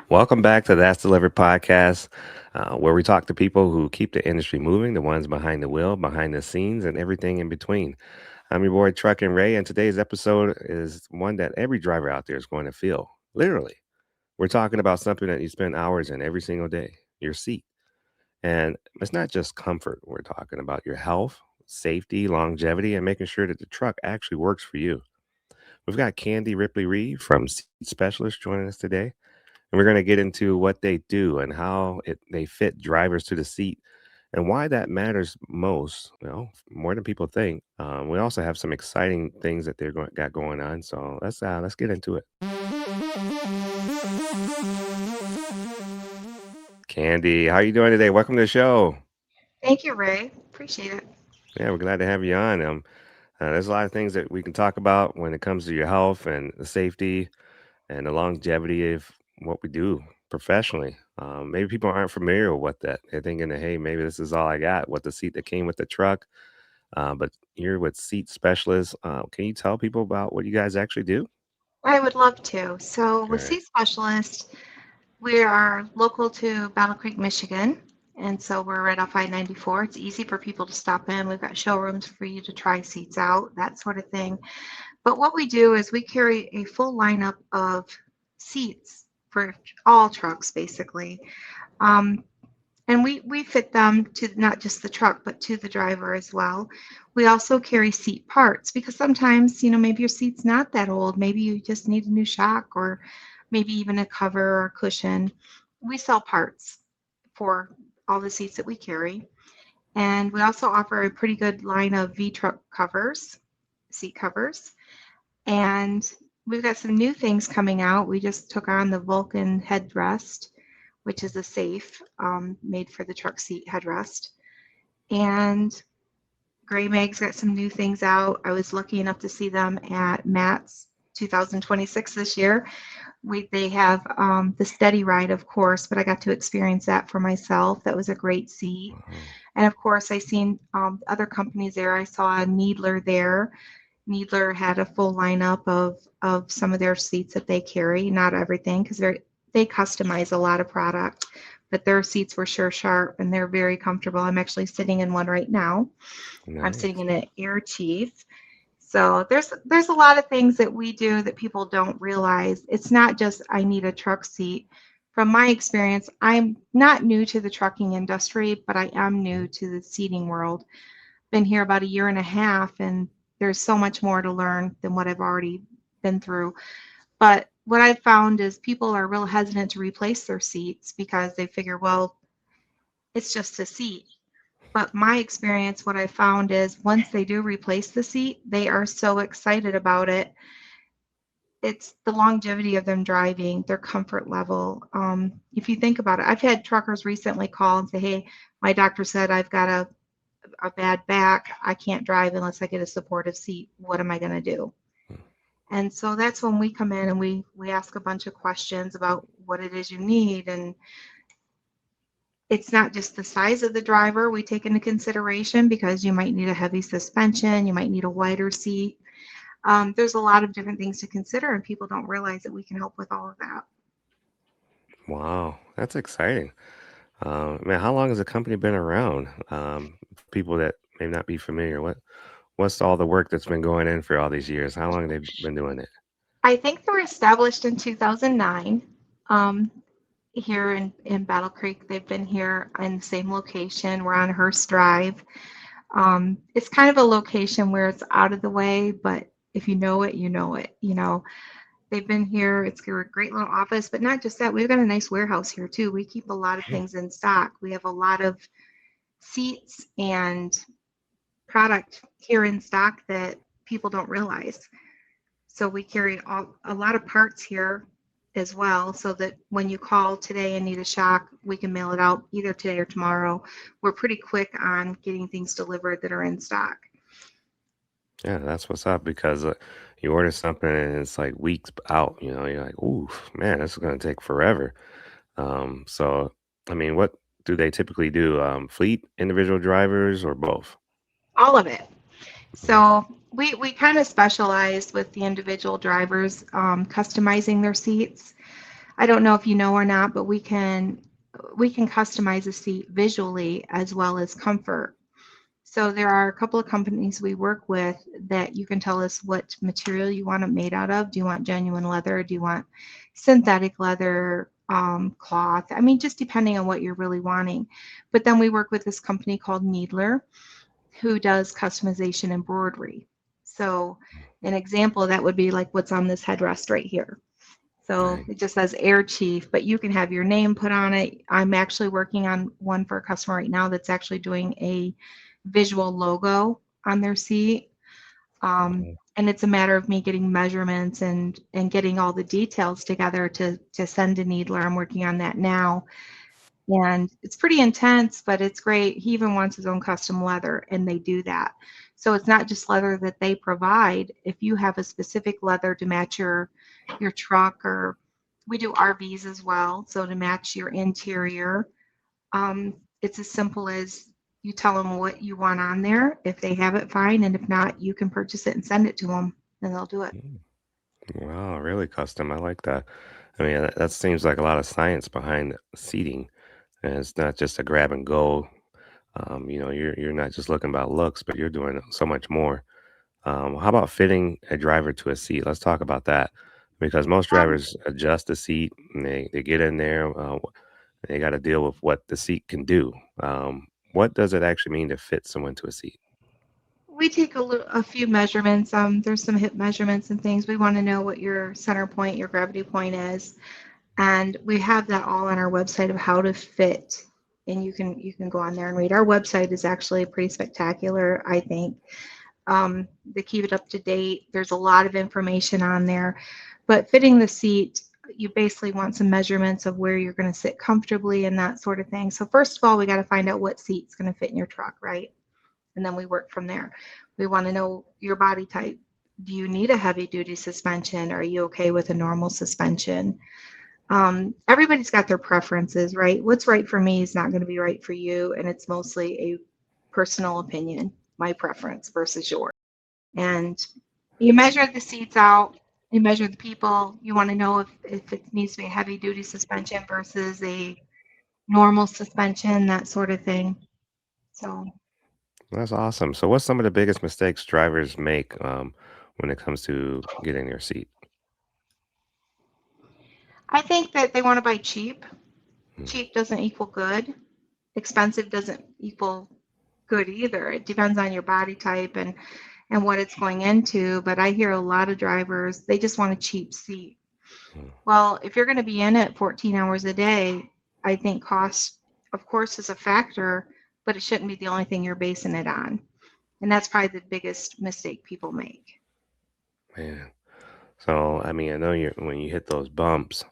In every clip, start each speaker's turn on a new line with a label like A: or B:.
A: Welcome back to That's Delivered podcast, where we talk to people who keep the industry moving, the ones behind the wheel, behind the scenes, and everything in between. I'm your boy Truck and Ray, and today's episode is one that every driver out there is going to feel. Literally, we're talking about something that you spend hours in every single day, your seat. And it's not just comfort. We're talking about your health, safety, longevity, and making sure that the truck actually works for you. We've got Candy Ripley-Reeve from Seat Specialist joining us today. And we're going to get into what they do and how they fit drivers to the seat and why that matters most. Well, more than people think. We also have some exciting things that got going on. So let's get into it. Candy, how are you doing today? Welcome to the show.
B: Thank you, Ray. Appreciate it.
A: Yeah, we're glad to have you on. There's a lot of things that we can talk about when it comes to your health and the safety and the longevity of what we do professionally. Maybe people aren't familiar with what that. They're thinking that, hey, maybe this is all I got, what the seat that came with the truck. But you're with Seat Specialists. Can you tell people about what you guys actually do?
B: I would love to. So, with
A: Okay.
B: Seat Specialist, we are local to Battle Creek, Michigan. And so we're right off I-94. It's easy for people to stop in. We've got showrooms for you to try seats out, that sort of thing. But what we do is we carry a full lineup of seats for all trucks, basically. Um, and we fit them to not just the truck, but to the driver as well. We also carry seat parts because sometimes, maybe your seat's not that old. Maybe you just need a new shock or maybe even a cover or a cushion. We sell parts for all the seats that we carry. And we also offer a pretty good line of V truck covers, seat covers. And we've got some new things coming out. We just took on the Vulcan headrest, which is a safe made for the truck seat headrest. And Gray Mag's got some new things out. I was lucky enough to see them at Matt's 2026 this year. They have the Steady Ride, of course, but I got to experience that for myself. That was a great seat.
A: Wow.
B: And of course, I seen other companies there. I saw a Needler there. Needler had a full lineup of some of their seats that they carry, not everything, because they customize a lot of product, but their seats were sure sharp and they're very comfortable. I'm actually sitting in one right now. I'm sitting
A: Nice.
B: in an Air Chief. So there's a lot of things that we do that people don't realize. It's not just I need a truck seat. From my experience, I'm not new to the trucking industry, but I am new to the seating world. Been here about a year and a half, and there's so much more to learn than what I've already been through. But what I've found is people are real hesitant to replace their seats because they figure, well, it's just a seat. But my experience, what I found is once they do replace the seat, they are so excited about it. It's the longevity of them driving, their comfort level. If you think about it, I've had truckers recently call and say, hey, my doctor said I've got a bad back. I can't drive unless I get a supportive seat. What am I going to do? And so that's when we come in and we ask a bunch of questions about what it is you need. And it's not just the size of the driver we take into consideration because you might need a heavy suspension, you might need a wider seat. There's a lot of different things to consider, and people don't realize that we can help with all of that.
A: Wow, that's exciting. Man, how long has the company been around? People that may not be familiar, what's all the work that's been going in for all these years? How long have they been doing it?
B: I think they were established in 2009 um, here in Battle Creek. They've been here in the same location. We're on Hearst Drive. It's kind of a location where it's out of the way, but if you know it, you know it. They've been here. It's a great little office, but not just that. We've got a nice warehouse here too. We keep a lot of things in stock. We have a lot of seats and product here in stock that people don't realize. So we carry a lot of parts here as well, so that when you call today and need a shock, we can mail it out either today or tomorrow. We're pretty quick on getting things delivered that are in stock.
A: Yeah, that's what's up because you order something and it's like weeks out. You're like, ooh, man, this is going to take forever. So, I mean, what do they typically do? Fleet, individual drivers, or both?
B: All of it.
A: Mhm.
B: So we kind of specialize with the individual drivers customizing their seats. I don't know if you know or not, but we can customize a seat visually as well as comfort. So there are a couple of companies we work with that you can tell us what material you want it made out of. Do you want genuine leather? Do you want synthetic leather, cloth? I mean, just depending on what you're really wanting. But then we work with this company called Needler who does customization embroidery. So an example of that would be like what's on this headrest right here. So
A: Right.
B: it just says Air Chief, but you can have your name put on it. I'm actually working on one for a customer right now that's actually doing a visual logo on their seat.
A: Mhm.
B: And it's a matter of me getting measurements and getting all the details together to send to Needler. I'm working on that now. And it's pretty intense, but it's great. He even wants his own custom leather, and they do that. So it's not just leather that they provide. If you have a specific leather to match your truck, or we do RVs as well, so to match your interior, it's as simple as you tell them what you want on there. If they have it, fine, and if not, you can purchase it and send it to them, and they'll do it.
A: Mm. Wow, really custom. I like that. I mean, that seems like a lot of science behind seating, and it's not just a grab and go. You're not just looking about looks, but you're doing so much more. How about fitting a driver to a seat? Let's talk about that because most
B: Um,
A: drivers adjust the seat and they get in there. They got to deal with what the seat can do. What does it actually mean to fit someone to a seat?
B: we take a few measurements. There's some hip measurements and things. We want to know what your center point, your gravity point is, and we have that all on our website of how to fit. And you can go on there and read. Our website is actually pretty spectacular, I think. They keep it up to date. There's a lot of information on there, but fitting the seat, you basically want some measurements of where you're going to sit comfortably and that sort of thing. So first of all, we got to find out what seat's going to fit in your truck, right? And then we work from there. We want to know your body type. Do you need a heavy duty suspension? Are you okay with a normal suspension? Everybody's got their preferences, right? What's right for me is not going to be right for you, and it's mostly a personal opinion, my preference versus yours. And you measure the seats out, you measure the people. You want to know if it needs to be a heavy duty suspension versus a normal suspension, that sort of thing. So
A: That's awesome. So, what's some of the biggest mistakes drivers make when it comes to getting their seat?
B: I think that they want to buy cheap.
A: Mm,
B: Cheap doesn't equal good. Expensive doesn't equal good either. It depends on your body type and what it's going into. But I hear a lot of drivers, they just want a cheap seat.
A: mm.
B: Well, if you're going to be in it 14 hours a day, I think cost, of course, is a factor, but it shouldn't be the only thing you're basing it on. And that's probably the biggest mistake people make.
A: Man. So, I mean, I know when you hit those bumps,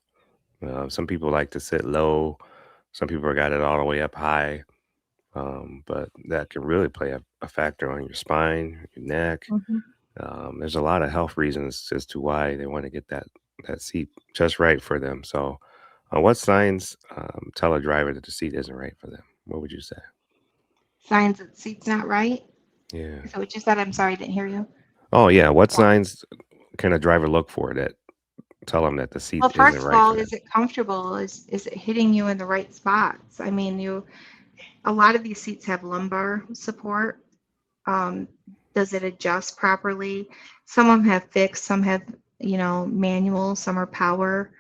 A: some people like to sit low. Some people got it all the way up high. But that can really play a factor on your spine, your neck.
B: Mhm.
A: There's a lot of health reasons as to why they want to get that seat just right for them. So, what signs tell a driver that the seat isn't right for them? What would you say?
B: Signs that the seat's not right.
A: Yeah.
B: Is that what you said? I'm sorry, I didn't hear you.
A: Oh, yeah. What
B: Yeah.
A: signs can a driver look for that tell them that the seat
B: Well,
A: isn't
B: first of
A: right
B: all,
A: for them?
B: is it comfortable? Is it hitting you in the right spots? I mean, a lot of these seats have lumbar support. Um, does it adjust properly? Some of them have fixed, some have, manual, some are power.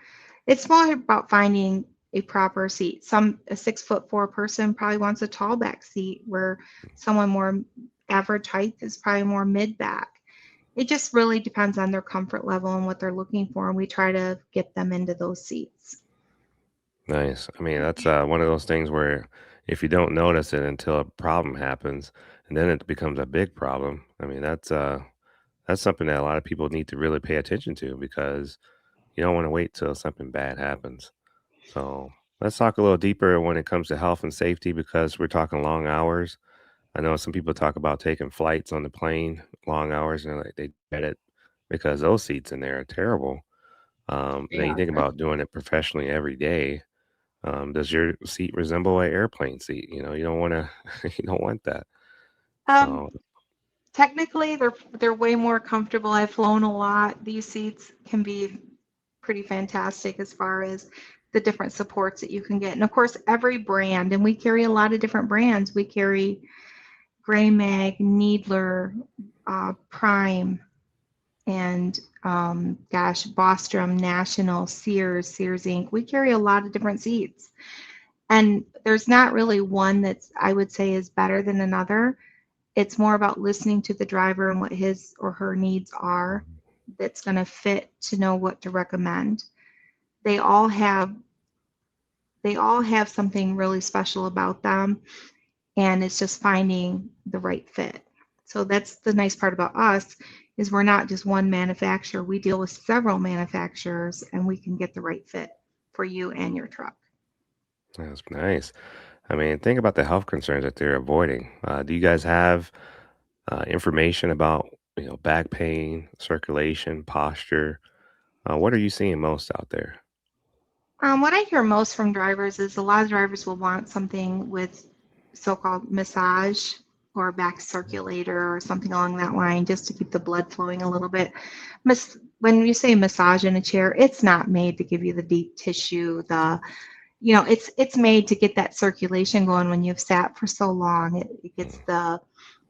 B: It's more about finding a proper seat. A 6'4" person probably wants a tall back seat, where someone more average height is probably more mid back. It just really depends on their comfort level and what they're looking for, and we try to get them into those seats.
A: Nice. I mean, that's one of those things where if you don't notice it until a problem happens, and then it becomes a big problem. I mean, that's something that a lot of people need to really pay attention to because you don't want to wait till something bad happens. So let's talk a little deeper when it comes to health and safety because we're talking long hours. I know some people talk about taking flights on the plane, long hours, and like they dread it because those seats in there are terrible. Then you
B: Yeah.
A: think about doing it professionally every day. Does your seat resemble an airplane seat? You don't want to, you don't want that.
B: Um,
A: So,
B: Technically, they're way more comfortable. I've flown a lot. These seats can be pretty fantastic as far as the different supports that you can get. And of course, every brand, and we carry a lot of different brands. We carry Gray Mag, Needler, Prime, and gosh, Bostrom, National, Sears, Sears Inc. We carry a lot of different seats. And there's not really one that's, I would say, is better than another. It's more about listening to the driver and what his or her needs are
A: Mhm.
B: that's going to fit to know what to recommend. They all have they all have something really special about them, and it's just finding the right fit. So that's the nice part about us is we're not just one manufacturer. We deal with several manufacturers and we can get the right fit for you and your truck.
A: That's nice. I mean, think about the health concerns that they're avoiding. Do you guys have information about, back pain, circulation, posture? What are you seeing most out there?
B: What I hear most from drivers is a lot of drivers will want something with so-called massage or back circulator or something along that line just to keep the blood flowing a little bit. When you say massage in a chair, it's not made to give you the deep tissue, it's made to get that circulation going when you've sat for so long. It gets
A: Mm.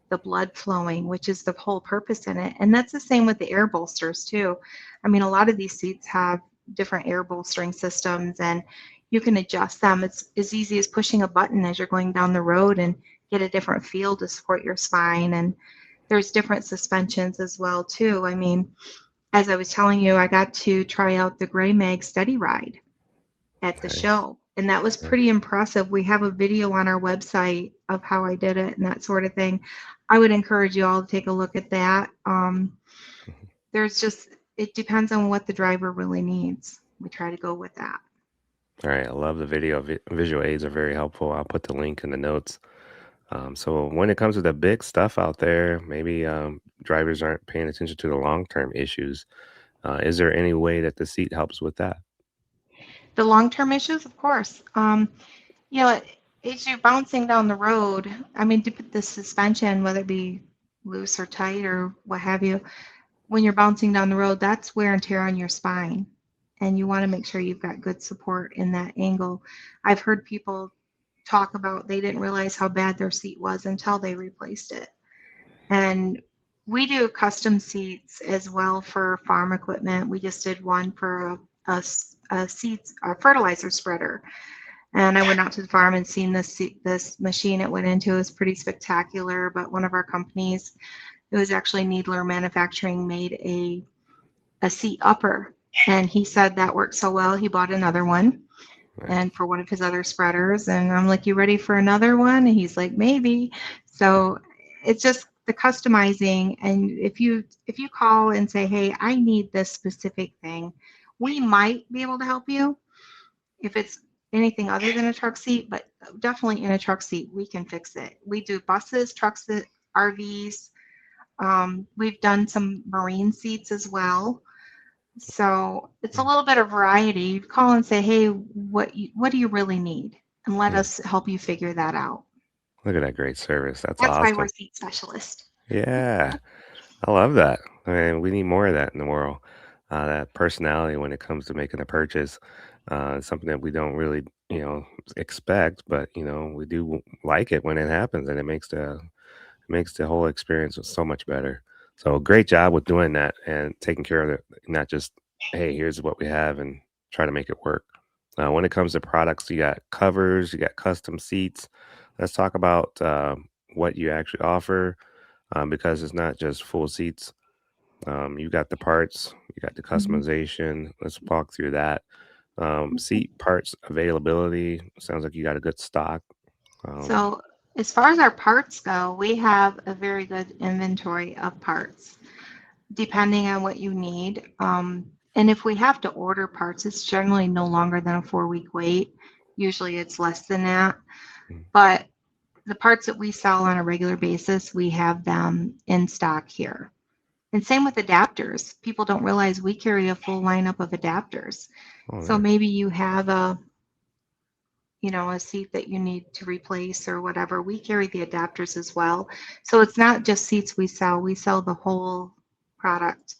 B: the blood flowing, which is the whole purpose in it. And that's the same with the air bolsters too. I mean, a lot of these seats have different air bolstering systems and you can adjust them. It's as easy as pushing a button as you're going down the road and get a different feel to support your spine. And there's different suspensions as well too. I mean, as I was telling you, I got to try out the Gray Mag Steady Ride at the
A: Nice.
B: show. And that was
A: Yeah.
B: pretty impressive. We have a video on our website of how I did it and that sort of thing. I would encourage you all to take a look at that.
A: Mhm.
B: There's just, it depends on what the driver really needs. We try to go with that.
A: All right. I love the video. Visual aids are very helpful. I'll put the link in the notes. So when it comes to the big stuff out there, maybe drivers aren't paying attention to the long-term issues. Is there any way that the seat helps with that?
B: The long term issues, of course. You know, as you're bouncing down the road, I mean, the suspension, whether it be loose or tight or what have you, when you're bouncing down the road, that's wear and tear on your spine. And you want to make sure you've got good support in that angle. I've heard people talk about they didn't realize how bad their seat was until they replaced it. And we do custom seats as well for farm equipment. We just did one for a seats, a fertilizer spreader. And I went out to the farm and seen this machine it went into. It was pretty spectacular. But one of our companies, it was actually Needler Manufacturing, made a seat upper. And he said that worked so well, he bought another one
A: Right.
B: and for one of his other spreaders. And I'm like, you ready for another one? And he's like, maybe. So it's just the customizing. And if you call and say, hey, I need this specific thing, we might be able to help you if it's anything other than a truck seat, but definitely in a truck seat, we can fix it. We do buses, trucks, RVs. We've done some marine seats as well. So it's a
A: Mm.
B: little bit of variety. You call and say, hey, what do you really need? And let
A: Yeah.
B: us help you figure that out.
A: Look at that great service. That's
B: That's why we're
A: awesome.
B: seat specialists.
A: Yeah. I love that. I mean, we need more of that in the world. That personality when it comes to making a purchase, something that we don't really, expect, but we do like it when it happens, and it makes the whole experience so much better. So great job with doing that and taking care of it, not just hey, here's what we have and try to make it work. When it comes to products, you got covers, you got custom seats. Let's talk about what you actually offer because it's not just full seats. You got the parts, you got the
B: Mhm.
A: customization. Let's walk through that. Seat parts availability. Sounds like you got a good stock. Um,
B: So as far as our parts go, we have a very good inventory of parts, depending on what you need. And if we have to order parts, it's generally no longer than a 4 week wait. Usually it's less than that.
A: mm,
B: But the parts that we sell on a regular basis, we have them in stock here. And same with adapters. People don't realize we carry a full lineup of adapters.
A: oh,
B: So
A: nice.
B: maybe you have a seat that you need to replace or whatever. We carry the adapters as well. So it's not just seats we sell the whole product.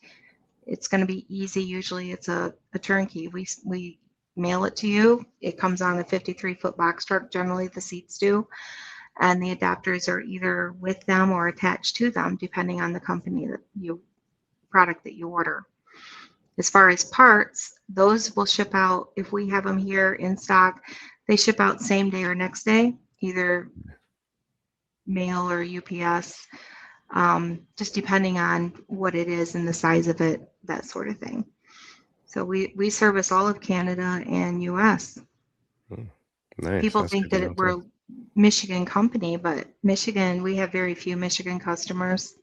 B: It's going to be easy. Usually it's a turnkey. We mail it to you. It comes on a 53-foot box truck. Generally the seats do. And the adapters are either with them or attached to them, depending on the company that you product that you order. As far as parts, those will ship out if we have them here in stock. They ship out same day or next day, either mail or UPS, just depending on what it is and the size of it, that sort of thing. So we service all of Canada and US.
A: Mm, nice.
B: People
A: That's
B: think
A: good to
B: that
A: know too.
B: we're a Michigan company, but Michigan, we have very few Michigan customers.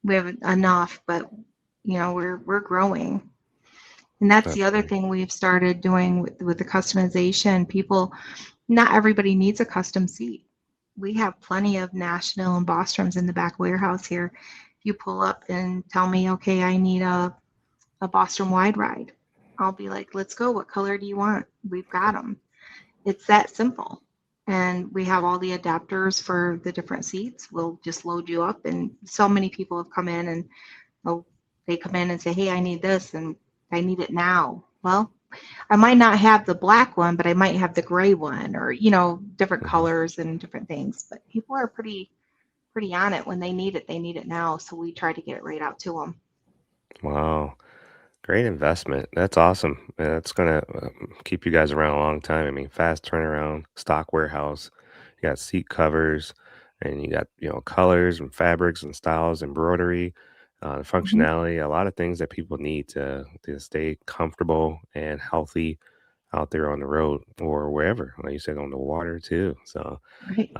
B: We have enough, but we're growing. And that's the
A: That's
B: other
A: good.
B: thing we've started doing with the customization. People, not everybody needs a custom seat. We have plenty of National and Bostrums in the back warehouse here. You pull up and tell me, okay, I need a Bostrom wide ride. I'll be like, let's go. What color do you want? We've got them. It's that simple. And we have all the adapters for the different seats. We'll just load you up. And so many people have come in and oh, they come in and say, hey, I need this and I need it now. Well, I might not have the black one, but I might have the gray one or, different
A: Hmm.
B: colors and different things. But people are pretty on it. When they need it now. So we try to get it right out to them.
A: Wow. Great investment. That's awesome. That's gonna keep you guys around a long time. I mean, fast turnaround, stock warehouse. You got seat covers, and you got colors and fabrics and styles, embroidery,
B: Mhm.
A: functionality. A lot of things that people need to stay comfortable and healthy out there on the road or wherever. Like you said, on the water too. So,
B: Right.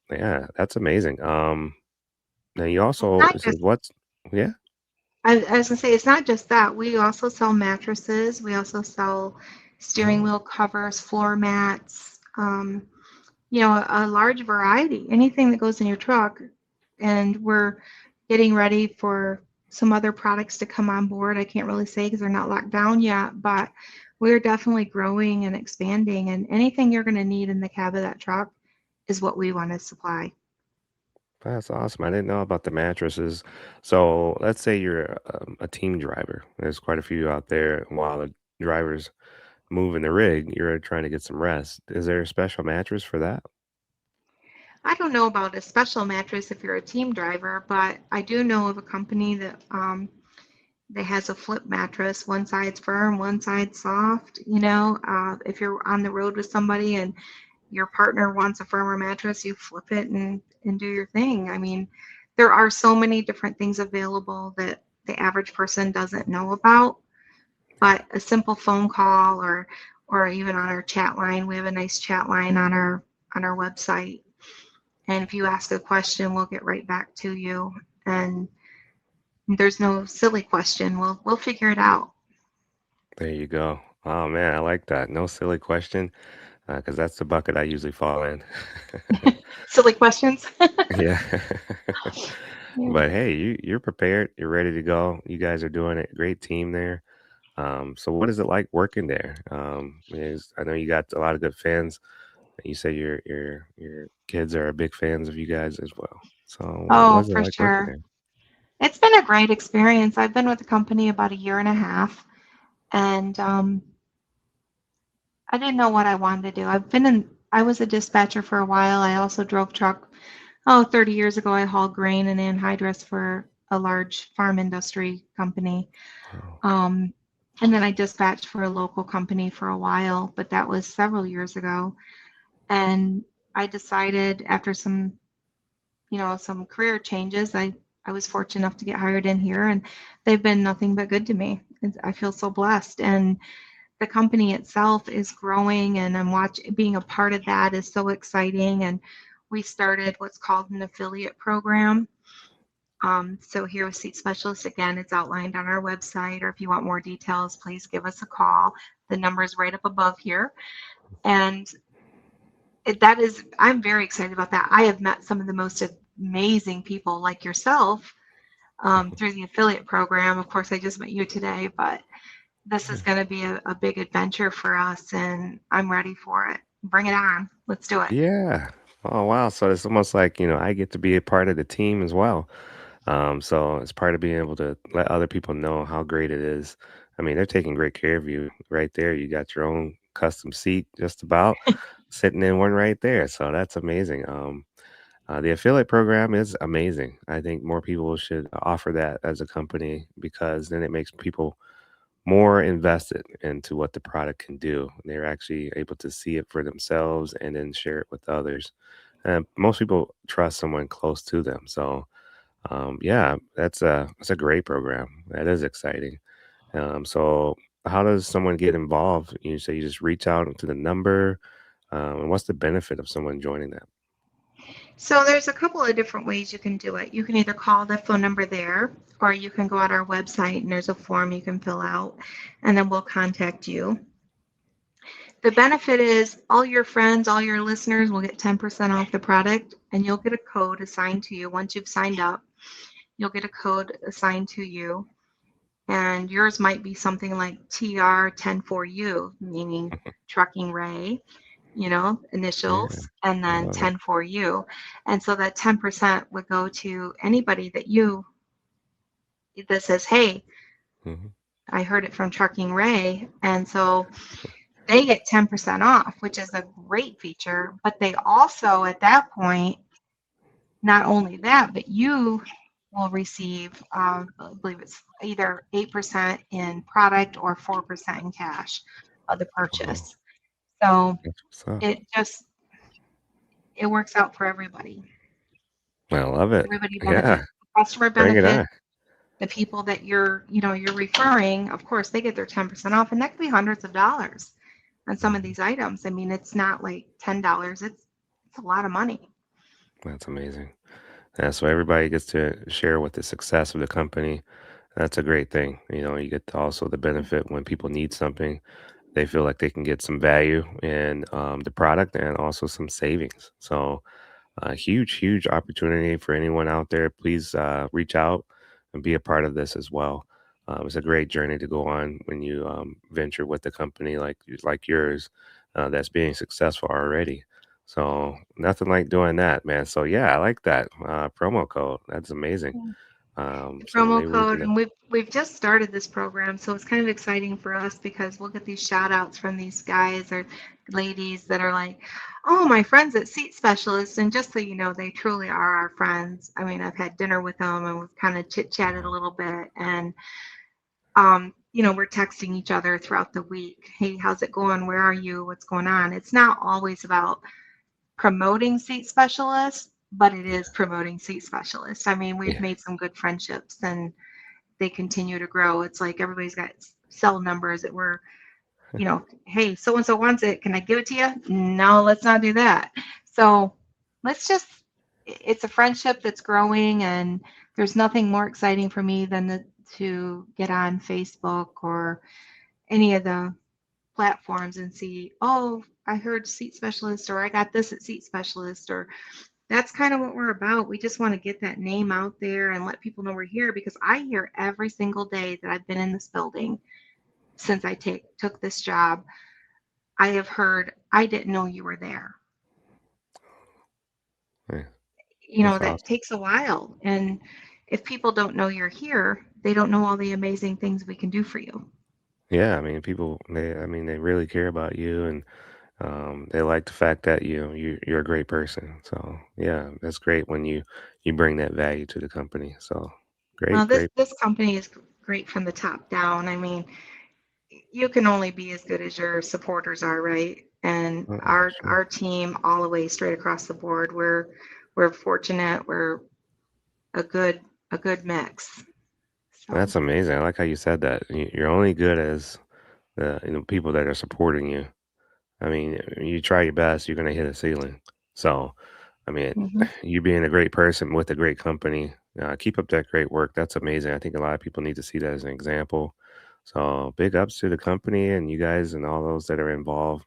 A: yeah, that's amazing. Now you
B: It's
A: also
B: not
A: you said
B: just,
A: what's yeah.
B: I was gonna say, it's not just that. We also sell mattresses. We also sell steering
A: Oh,
B: wheel covers, floor mats, a large variety, anything that goes in your truck. And we're getting ready for some other products to come on board. I can't really say because they're not locked down yet, but we're definitely growing and expanding. And anything you're going to need in the cab of that truck is what we want to supply.
A: that's awesome. I didn't know about the mattresses. So let's say you're a team driver. There's quite a few out there. While the drivers moving the rig, you're trying to get some rest. Is there a special mattress for that?
B: I don't know about a special mattress if you're a team driver, but I do know of a company that has a flip mattress. One side's firm, one side's soft. If you're on the road with somebody and your partner wants a firmer mattress, you flip it and do your thing. I mean, there are so many different things available that the average person doesn't know about, but a simple phone call or even on our chat line, we have a nice chat line on our website. And if you ask a question, we'll get right back to you. And there's no silly question. We'll figure it out.
A: There you go. Oh man, I like that. No silly question, because that's the bucket I usually fall in.
B: Silly questions.
A: Yeah.
B: Yeah.
A: But hey, you're prepared. You're ready to go. You guys are doing it. Great team there. So what is it like working there? I know you got a lot of good fans. You say your kids are big fans of you guys as well. So
B: Oh,
A: what's it
B: for
A: like working
B: sure.
A: there?
B: It's been a great experience. I've been with the company about a year and a half, and I didn't know what I wanted to do. I was a dispatcher for a while. I also drove truck. Oh, 30 years ago, I hauled grain and anhydrous for a large farm industry company.
A: Oh,
B: Um, and then I dispatched for a local company for a while, but that was several years ago. And I decided after some career changes, I was fortunate enough to get hired in here, and they've been nothing but good to me. I feel so blessed. And the company itself is growing, and being a part of that is so exciting. And we started what's called an affiliate program. So here with Seat Specialists, again, it's outlined on our website, or if you want more details, please give us a call. The number is right up above here. And I'm very excited about that. I have met some of the most amazing people like yourself through the affiliate program. Of course, I just met you today, but this is
A: yeah.
B: going to be a big adventure for us, and I'm ready for it. Bring it on. Let's do it.
A: Yeah. Oh wow. So it's almost like I get to be a part of the team as well. So it's part of being able to let other people know how great it is. I mean, they're taking great care of you right there. You got your own custom seat just about sitting in one right there. So that's amazing. The affiliate program is amazing. I think more people should offer that as a company because then it makes people more invested into what the product can do. They're actually able to see it for themselves and then share it with others. Most people trust someone close to them. So, yeah, that's a great program. That is exciting. So, how does someone get involved? You say you just reach out to the number, and what's the benefit of someone joining that?
B: So there's a couple of different ways you can do it. You can either call the phone number there, or you can go on our website and there's a form you can fill out, and then we'll contact you. The benefit is all your friends, all your listeners will get 10% off the product, and you'll get a code assigned to you. Once you've signed up, you'll get a code assigned to you, and yours might be something like TR104U, meaning Trucking Ray,
A: Yeah,
B: initials, and
A: I
B: then
A: love it.
B: 10 4U. And so that 10% would go to anybody that says, hey,
A: Mhm.
B: I heard it from Trucking Ray. And so they get 10% off, which is a great feature. But they also, at that point, not only that, but you will receive, I believe it's either 8% in product or 4% in cash of the
A: Oh,
B: purchase. So
A: that's what's up.
B: it just, it works out for everybody.
A: I love it.
B: Everybody
A: Yeah,
B: benefits. The customer
A: bring it
B: benefits.
A: on.
B: The people that you're referring, of course, they get their 10% off, and that could be hundreds of dollars on some of
A: Mhm.
B: these items. I mean, it's not like $10. It's a lot of money.
A: That's amazing. Yeah, so everybody gets to share with the success of the company. That's a great thing. You get to also the benefit when people need something, they feel like they can get some value in the product and also some savings. So, a huge, huge opportunity for anyone out there. Please reach out and be a part of this as well. It's a great journey to go on when you venture with a company like yours that's being successful already. So nothing like doing that, man. So yeah, I like that promo code. That's amazing.
B: The
A: So
B: promo
A: maybe we
B: code,
A: can.
B: and we've just started this program, so it's kind of exciting for us because we'll get these shout outs from these guys or ladies that are like, oh, my friends at Seat Specialists. And just so you know, they truly are our friends. I mean, I've had dinner with them and we've kind of chit chatted a little bit, and we're texting each other throughout the week. Hey, how's it going? Where are you? What's going on? It's not always about promoting Seat Specialists, but it is promoting Seat Specialists. I mean, we've
A: Yeah,
B: made some good friendships, and they continue to grow. It's like everybody's got cell numbers that we're, hey, so and so wants it. Can I give it to you? No, let's not do that. So let's just, it's a friendship that's growing, and there's nothing more exciting for me than to get on Facebook or any of the platforms and see, oh, I heard Seat Specialist, or I got this at Seat Specialist, or that's kind of what we're about. We just want to get that name out there and let people know we're here, because I hear every single day that I've been in this building since I took this job. I have heard, I didn't know you were there.
A: yeah, that's
B: That
A: awesome.
B: takes a while. And if people don't know you're here, they don't know all the amazing things we can do for you.
A: Yeah, I mean, people, they really care about you, and they like the fact that you're a great person. So yeah, that's great when you bring that value to the company. So
B: Well,
A: great,
B: this
A: great.
B: this company is great from the top down. I mean, you can only be as good as your supporters are, right? And our
A: Sure.
B: our team, all the way straight across the board, we're fortunate. We're a good a good mix. So
A: That's amazing. I like how you said that. You're only good as the people that are supporting you. I mean, you try your best, you're gonna hit a ceiling. So, I mean,
B: mhm.
A: you being a great person with a great company, keep up that great work. That's amazing. I think a lot of people need to see that as an example. So, big ups to the company and you guys and all those that are involved.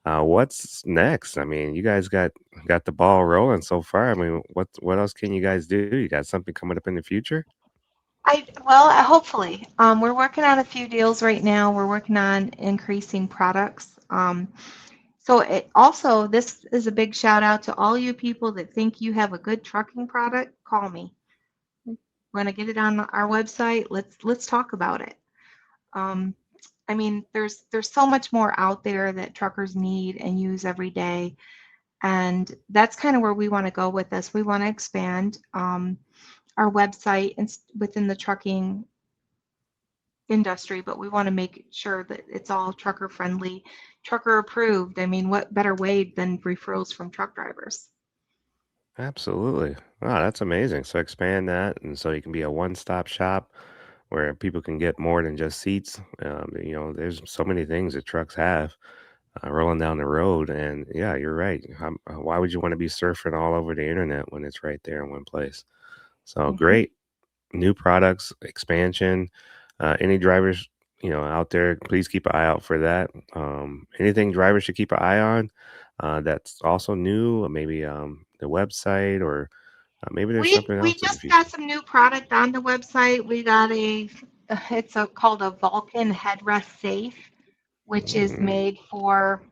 A: What's next? I mean, you guys got the ball rolling so far. I mean, what else can you guys do? You got something coming up in the future?
B: Hopefully, we're working on a few deals right now. We're working on increasing products. So this is a big shout out to all you people that think you have a good trucking product. Call me. Want to get it on our website? Let's talk about it. Um, I mean, there's so much more out there that truckers need and use every day, and that's kind of where we want to go with this. We want to expand our website and within the trucking industry, but we want to make sure that it's all trucker friendly, trucker approved. I mean, what better way than referrals from truck drivers?
A: Absolutely. Wow, that's amazing. So expand that, and so you can be a one-stop shop where people can get more than just seats. There's so many things that trucks have rolling down the road, and yeah, you're right. Why would you want to be surfing all over the internet when it's right there in one place? So
B: Hmm.
A: great new products expansion. Any drivers out there, please keep an eye out for that. Anything drivers should keep an eye on that's also new, or maybe the website, or maybe there's something
B: We
A: else in the
B: just got
A: future.
B: some new product on the website. We got called a Vulcan headrest safe, which is
A: Mm,
B: made for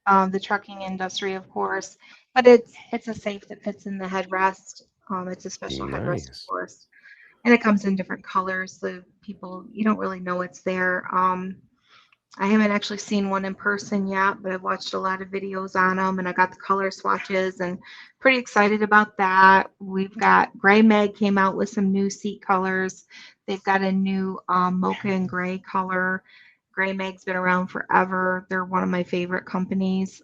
B: the trucking industry, of course. But it's a safe that fits in the headrest. It's a special headrest, of
A: nice.
B: course, and it comes in different colors, so people you don't really know it's there. I haven't actually seen one in person yet, but I've watched a lot of videos on them, and I got the color swatches, and pretty excited about that. We've got Gray Meg came out with some new seat colors. They've got a new mocha and gray color. Gray Meg's been around forever. They're one of my favorite companies.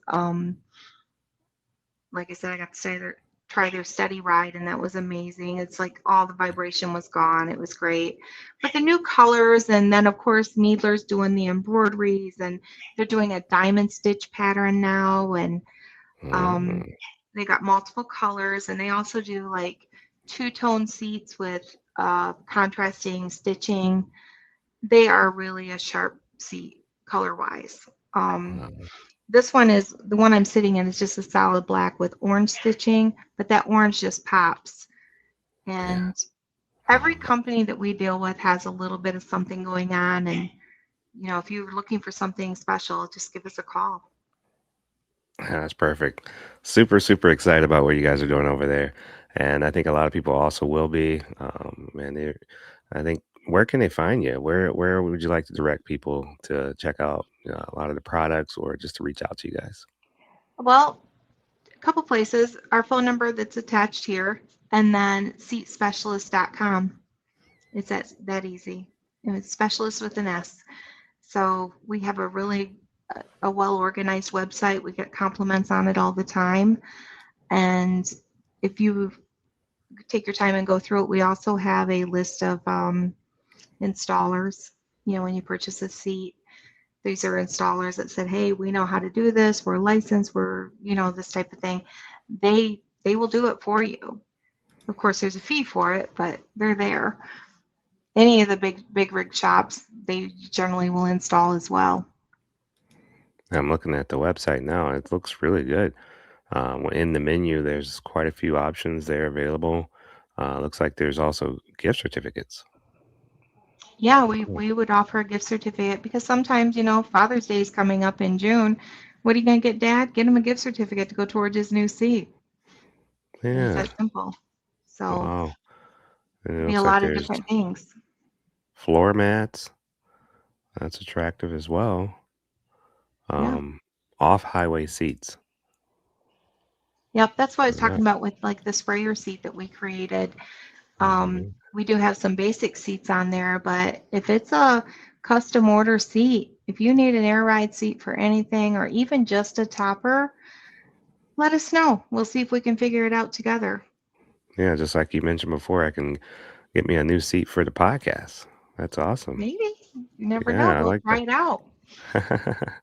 B: Like I said, I got to try their steady ride, and that was amazing. It's like all the vibration was gone. It was great. But the new colors, and then of course Needler's doing the embroideries, and they're doing a diamond stitch pattern now, and um,
A: Mm,
B: they got multiple colors, and they also do like two-tone seats with contrasting stitching. They are really a sharp seat color-wise.
A: wow,
B: This one is the one I'm sitting in is just a solid black with orange stitching, but that orange just pops.
A: yeah,
B: And
A: I
B: every
A: love that.
B: company that we deal with has a little bit of something going on. And, if you're looking for something special, just give us a call.
A: Yeah, that's perfect. Super, super excited about what you guys are doing over there. And I think a lot of people also will be. And I think, where can they find you? Where would you like to direct people to check out a lot of the products, or just to reach out to you guys?
B: Well, a couple places. Our phone number that's attached here, and then seatspecialist.com. It's that easy. And it's specialist with an S. So we have a really a well organized website. We get compliments on it all the time. And if you take your time and go through it, we also have a list of installers. When you purchase a seat, these are installers that said, "Hey, we know how to do this. We're licensed. We're this type of thing." They will do it for you. Of course, there's a fee for it, but they're there. Any of the big rig shops, they generally will install as well.
A: I'm looking at the website now. It looks really good. In the menu, there's quite a few options there available. Looks like there's also gift certificates.
B: Yeah,
A: Oh,
B: we would offer a gift certificate because sometimes, Father's Day is coming up in June. What are you going to get Dad? Get him a gift certificate to go towards his new seat. It's
A: yeah.
B: that simple. So
A: Wow. And it
B: be a
A: looks like
B: lot of
A: there's
B: different things.
A: floor mats. That's attractive as well.
B: Yeah.
A: Um, Off-highway seats.
B: Yep. That's what I was
A: All right.
B: talking about with like the sprayer seat that we created.
A: Mhm.
B: We do have some basic seats on there, but if it's a custom order seat, if you need an air ride seat for anything or even just a topper, let us know. We'll see if we can figure it out together.
A: Yeah, just like you mentioned before, I can get me a new seat for the podcast. That's awesome.
B: Maybe. You never know.
A: Yeah, I
B: We'll
A: like
B: try it out.
A: that.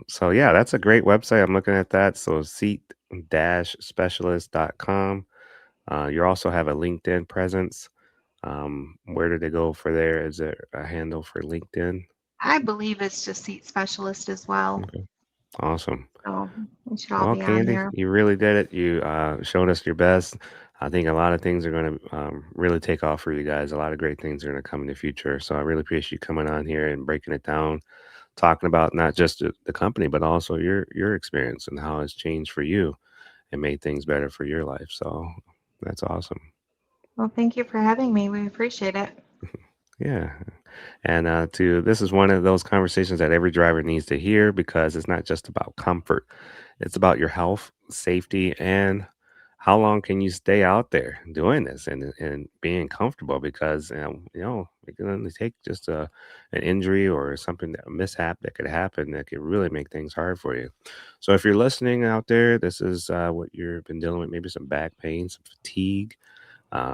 A: So yeah, that's a great website. I'm looking at that. So seat-specialist.com. You also have a LinkedIn presence. Where did they go for there? Is there a handle for LinkedIn?
B: I believe it's just seat specialist as well.
A: Okay, awesome.
B: So we should all
A: Well,
B: be on
A: Candy,
B: there.
A: you really did it. You showed us your best. I think a lot of things are going to really take off for you guys. A lot of great things are going to come in the future. So I really appreciate you coming on here and breaking it down, talking about not just the company, but also your experience and how it's changed for you and made things better for your life. So that's awesome.
B: Well, thank you for having me. We appreciate it.
A: Yeah. And to this is one of those conversations that every driver needs to hear because it's not just about comfort. It's about your health, safety, and how long can you stay out there doing this and being comfortable because it can only take just an injury or something a mishap that could happen that could really make things hard for you. So if you're listening out there, this is what you've been dealing with, maybe some back pain, some fatigue,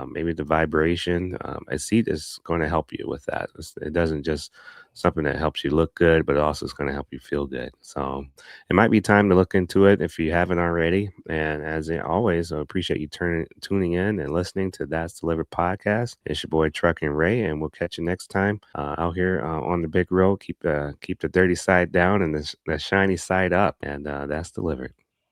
A: maybe the vibration. A seat is going to help you with that. It doesn't just something that helps you look good, but it also is going to help you feel good. So it might be time to look into it if you haven't already. And always, I appreciate you tuning in and listening to That's Delivered podcast. It's your boy Truck and Ray, and we'll catch you next time out here on the big road. Keep the dirty side down and the shiny side up, and that's delivered.